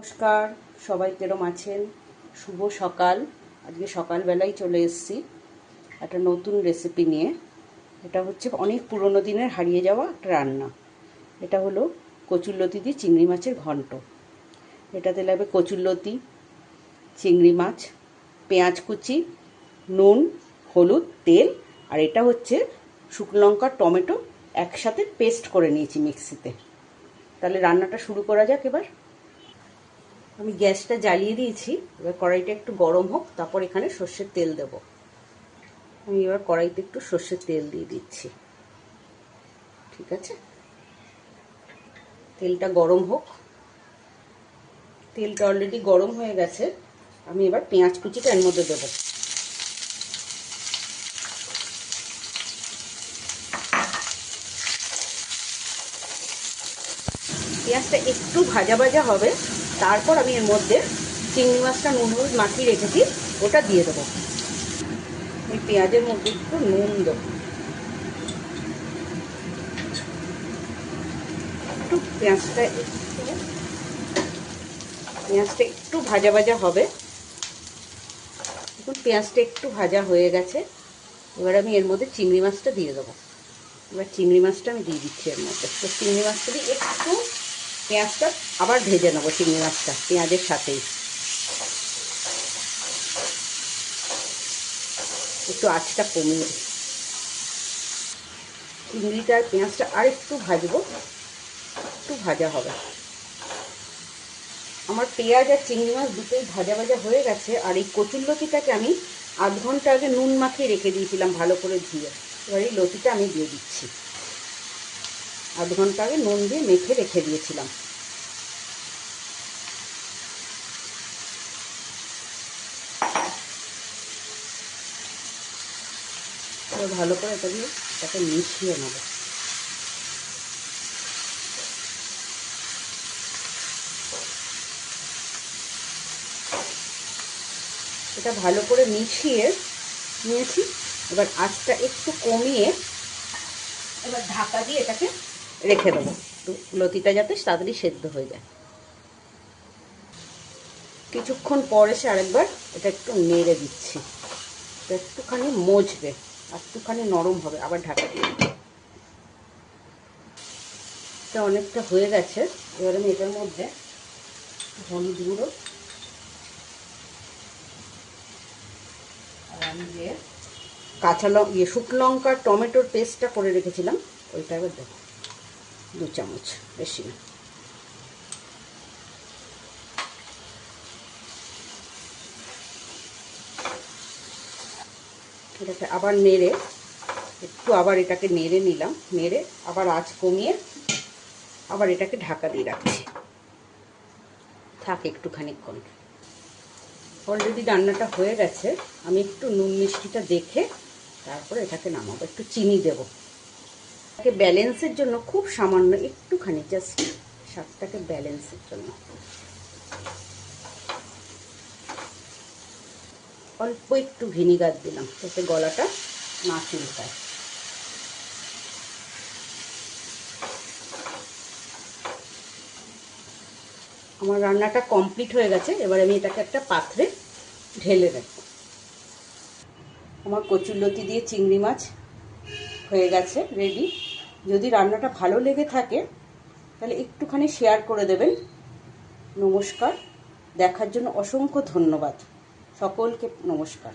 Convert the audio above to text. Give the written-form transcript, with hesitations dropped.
নমস্কার, সবাই কেরম আছেন? শুভ সকাল। আজকে সকালবেলায় চলে এসেছি একটা নতুন রেসিপি নিয়ে। এটা হচ্ছে অনেক পুরনো দিনের হারিয়ে যাওয়া একটা রান্না। এটা হলো কচুরলতি দিয়ে চিংড়ি মাছের ঘন্ট। এটাতে লাগবে কচুরলতি, চিংড়ি মাছ, পেঁয়াজ কুচি, নুন, হলুদ, তেল, আর এটা হচ্ছে শুকনো লঙ্কা টমেটো একসাথে পেস্ট করে নিয়েছি মিক্সিতে। তাহলে রান্নাটা শুরু করা যাক। এবার আমি গ্যাসটা জ্বালিয়ে দিয়েছি। এবার কড়াইটা একটু গরম হোক, তারপর এখানে সর্ষের তেল দেব। আমি এবার কড়াইতে একটু সর্ষের তেল দিয়ে দিচ্ছি। ঠিক আছে, তেলটা গরম হোক। তেলটা অলরেডি গরম হয়ে গেছে। আমি এবার পেঁয়াজ কুচিটা এর মধ্যে দেবো। পেঁয়াজটা একটু ভাজা ভাজা হবে, তারপর আমি এর মধ্যে চিংড়ি মাছটা নুন হলুদ মাখিয়ে রেখেছি, ওটা দিয়ে দেবো। এই পেঁয়াজের মধ্যে একটু নুন দেবো। একটু পেঁয়াজটা একটু ভাজা ভাজা হবে। এখন পেঁয়াজটা একটু ভাজা হয়ে গেছে। এবার আমি এর মধ্যে চিংড়ি মাছটা দিয়ে দেবো। এবার চিংড়ি মাছটা আমি দিয়ে দিচ্ছি এর মধ্যে। তো চিংড়ি মাছটা দিয়ে একটু পেঁয়াজটা আবার ভেজে নেবো। চিংড়ি মাছটা পেঁয়াজের সাথেই একটু আঁচটা কমিয়ে দিই। চিংড়িটা আর পেঁয়াজটা আর একটু ভাজবো, একটু ভাজা হবে। আমার পেঁয়াজ আর চিংড়ি মাছ দুটোই ভাজা ভাজা হয়ে গেছে। আর এই কচুরলতিটাকে আমি আধ ঘন্টা আগে নুন মাখিয়ে রেখে দিয়েছিলাম ভালো করে ধুয়ে। এবার এই লতিটা আমি দিয়ে দিচ্ছি। আধ ঘন্টা আগে নুন দিয়ে মেখে রেখে দিয়েছিলাম। ভালো করে এটাকে মিশিয়ে নেব। এটা ভালো করে মিশিয়ে নিয়েছি। এবার আঁচটা একটু কমিয়ে এবার ঢাকা দিয়ে এটাকে রেখে দেবো, একটু লতিটা যাতে তাড়াতাড়ি সেদ্ধ হয়ে যায়। কিছুক্ষণ পর এসে আরেকবার এটা একটু নেড়ে দিচ্ছি। একটুখানি মজবে, একটুখানি নরম হবে, আবার ঢাকা দিয়ে। এটা অনেকটা হয়ে গেছে। এবার আমি এটার মধ্যে হলুদ গুঁড়ো আর আমি যে শুকনো লঙ্কা টমেটোর পেস্টটা করে রেখেছিলাম ওইটা এবার দেবো। 2 চামচ, বেশি না। এটাকে আবার নেড়ে আবার এটাকে নেড়ে নিলাম। নেড়ে আবার আঁচ কমিয়ে আবার এটাকে ঢাকা দিয়ে রাখছি। থাক একটুখানিক্ষণ। অলরেডি রান্নাটা হয়ে গেছে। আমি একটু নুন মিষ্টিটা দেখে তারপরে এটাকে নামাবো। একটু চিনি দেবো। এটাকে ব্যালেন্সের জন্য খুব সামান্য একটুখানি, জাস্ট স্বাদটাকে ব্যালেন্সের জন্য অল্প একটু ভিনিগার দিলাম, যাতে গলাটা না চুলকায়। আমার রান্নাটা কমপ্লিট হয়ে গেছে। এবার আমি এটাকে একটা পাত্রে ঢেলে রাখবো। আমার কচুরলতি দিয়ে চিংড়ি মাছ হয়ে গেছে, রেডি। যদি রান্নাটা ভালো লেগে থাকে তাহলে একটুখানি শেয়ার করে দেবেন। নমস্কার। দেখার জন্য অসংখ্য ধন্যবাদ। সকলকে নমস্কার।